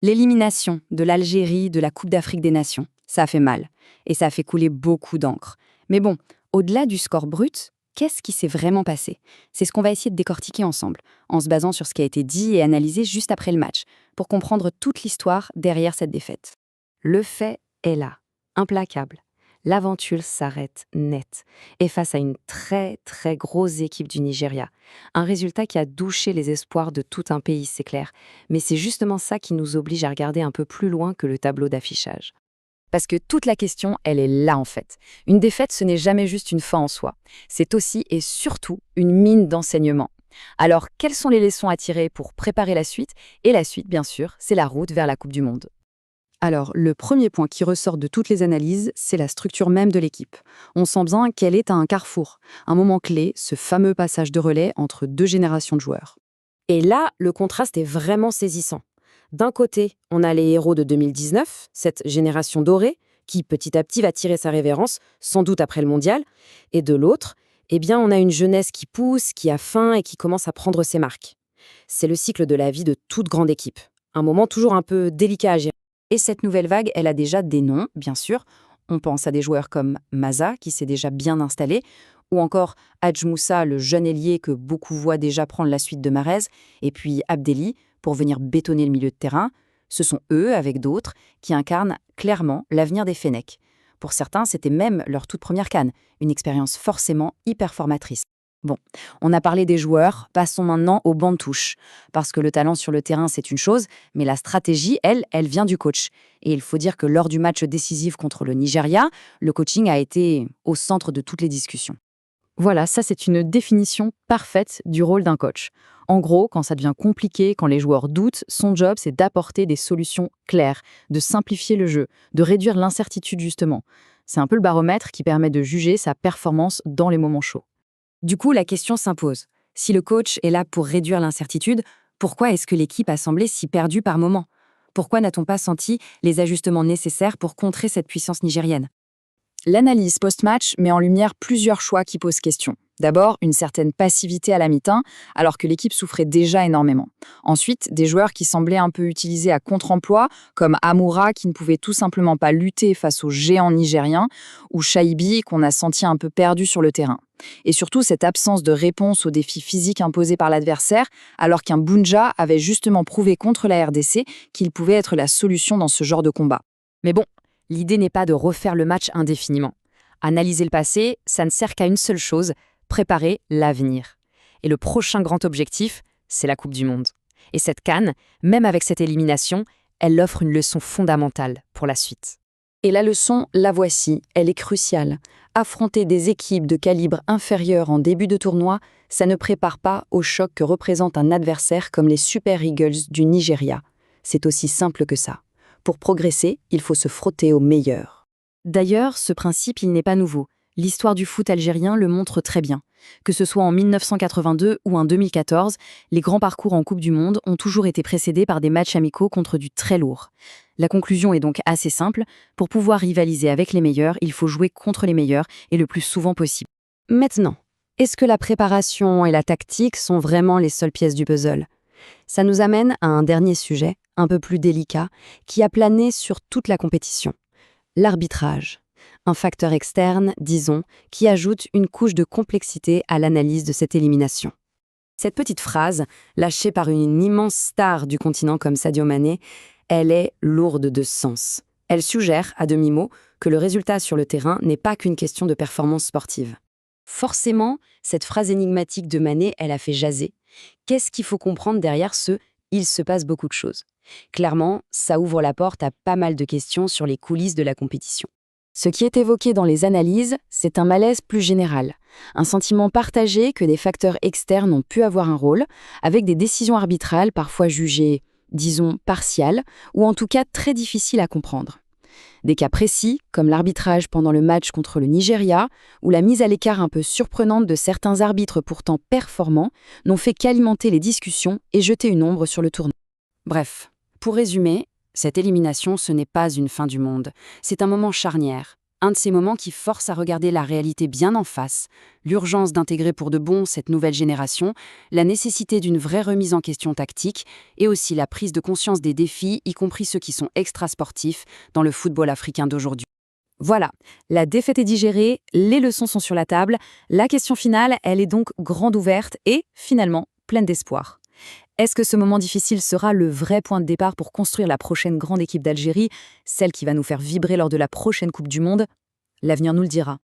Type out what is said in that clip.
L'élimination de l'Algérie de la Coupe d'Afrique des Nations, ça a fait mal. Et ça a fait couler beaucoup d'encre. Mais bon, au-delà du score brut, qu'est-ce qui s'est vraiment passé? C'est ce qu'on va essayer de décortiquer ensemble, en se basant sur ce qui a été dit et analysé juste après le match, pour comprendre toute l'histoire derrière cette défaite. Le fait est là, implacable. L'aventure s'arrête net et face à une très très grosse équipe du Nigeria. Un résultat qui a douché les espoirs de tout un pays, c'est clair. Mais c'est justement ça qui nous oblige à regarder un peu plus loin que le tableau d'affichage. Parce que toute la question, elle est là en fait. Une défaite, ce n'est jamais juste une fin en soi. C'est aussi et surtout une mine d'enseignement. Alors, quelles sont les leçons à tirer pour préparer la suite? Et la suite, bien sûr, c'est la route vers la Coupe du Monde. Alors, le premier point qui ressort de toutes les analyses, c'est la structure même de l'équipe. On sent bien qu'elle est à un carrefour, un moment clé, ce fameux passage de relais entre deux générations de joueurs. Et là, le contraste est vraiment saisissant. D'un côté, on a les héros de 2019, cette génération dorée, qui petit à petit va tirer sa révérence, sans doute après le mondial. Et de l'autre, eh bien, on a une jeunesse qui pousse, qui a faim et qui commence à prendre ses marques. C'est le cycle de la vie de toute grande équipe. Un moment toujours un peu délicat à gérer. Et cette nouvelle vague, elle a déjà des noms, bien sûr. On pense à des joueurs comme Maza, qui s'est déjà bien installé, ou encore Hadj Moussa, le jeune ailier que beaucoup voient déjà prendre la suite de Mahrez, et puis Abdelli, pour venir bétonner le milieu de terrain. Ce sont eux, avec d'autres, qui incarnent clairement l'avenir des Fennecs. Pour certains, c'était même leur toute première CAN, une expérience forcément hyper formatrice. Bon, on a parlé des joueurs, passons maintenant au banc de touche. Parce que le talent sur le terrain, c'est une chose, mais la stratégie, elle vient du coach. Et il faut dire que lors du match décisif contre le Nigeria, le coaching a été au centre de toutes les discussions. Voilà, ça c'est une définition parfaite du rôle d'un coach. En gros, quand ça devient compliqué, quand les joueurs doutent, son job c'est d'apporter des solutions claires, de simplifier le jeu, de réduire l'incertitude justement. C'est un peu le baromètre qui permet de juger sa performance dans les moments chauds. Du coup, la question s'impose. Si le coach est là pour réduire l'incertitude, pourquoi est-ce que l'équipe a semblé si perdue par moments? Pourquoi n'a-t-on pas senti les ajustements nécessaires pour contrer cette puissance nigérienne? L'analyse post-match met en lumière plusieurs choix qui posent question. D'abord, une certaine passivité à la mi-temps, alors que l'équipe souffrait déjà énormément. Ensuite, des joueurs qui semblaient un peu utilisés à contre-emploi, comme Amoura qui ne pouvait tout simplement pas lutter face aux géants nigériens, ou Shaibi qu'on a senti un peu perdu sur le terrain. Et surtout, cette absence de réponse aux défis physiques imposés par l'adversaire, alors qu'un Bounja avait justement prouvé contre la RDC qu'il pouvait être la solution dans ce genre de combat. Mais bon, l'idée n'est pas de refaire le match indéfiniment. Analyser le passé, ça ne sert qu'à une seule chose, préparer l'avenir. Et le prochain grand objectif, c'est la Coupe du Monde. Et cette CAN, même avec cette élimination, elle offre une leçon fondamentale pour la suite. Et la leçon, la voici, elle est cruciale. Affronter des équipes de calibre inférieur en début de tournoi, ça ne prépare pas au choc que représente un adversaire comme les Super Eagles du Nigeria. C'est aussi simple que ça. Pour progresser, il faut se frotter aux meilleurs. D'ailleurs, ce principe, il n'est pas nouveau. L'histoire du foot algérien le montre très bien. Que ce soit en 1982 ou en 2014, les grands parcours en Coupe du Monde ont toujours été précédés par des matchs amicaux contre du très lourd. La conclusion est donc assez simple. Pour pouvoir rivaliser avec les meilleurs, il faut jouer contre les meilleurs et le plus souvent possible. Maintenant, est-ce que la préparation et la tactique sont vraiment les seules pièces du puzzle? Ça nous amène à un dernier sujet, un peu plus délicat, qui a plané sur toute la compétition. L'arbitrage. Un facteur externe, disons, qui ajoute une couche de complexité à l'analyse de cette élimination. Cette petite phrase, lâchée par une immense star du continent comme Sadio Mané, elle est lourde de sens. Elle suggère, à demi-mot, que le résultat sur le terrain n'est pas qu'une question de performance sportive. Forcément, cette phrase énigmatique de Mané, elle a fait jaser. Qu'est-ce qu'il faut comprendre derrière ce « il se passe beaucoup de choses ». Clairement, ça ouvre la porte à pas mal de questions sur les coulisses de la compétition. Ce qui est évoqué dans les analyses, c'est un malaise plus général, un sentiment partagé que des facteurs externes ont pu avoir un rôle, avec des décisions arbitrales parfois jugées, disons, partiales, ou en tout cas très difficiles à comprendre. Des cas précis, comme l'arbitrage pendant le match contre le Nigeria, ou la mise à l'écart un peu surprenante de certains arbitres pourtant performants, n'ont fait qu'alimenter les discussions et jeter une ombre sur le tournoi. Bref, pour résumer, cette élimination, ce n'est pas une fin du monde, c'est un moment charnière. Un de ces moments qui force à regarder la réalité bien en face, l'urgence d'intégrer pour de bon cette nouvelle génération, la nécessité d'une vraie remise en question tactique et aussi la prise de conscience des défis, y compris ceux qui sont extrasportifs, dans le football africain d'aujourd'hui. Voilà, la défaite est digérée, les leçons sont sur la table, la question finale, elle est donc grande ouverte et, finalement, pleine d'espoir. Est-ce que ce moment difficile sera le vrai point de départ pour construire la prochaine grande équipe d'Algérie, celle qui va nous faire vibrer lors de la prochaine Coupe du Monde? L'avenir nous le dira.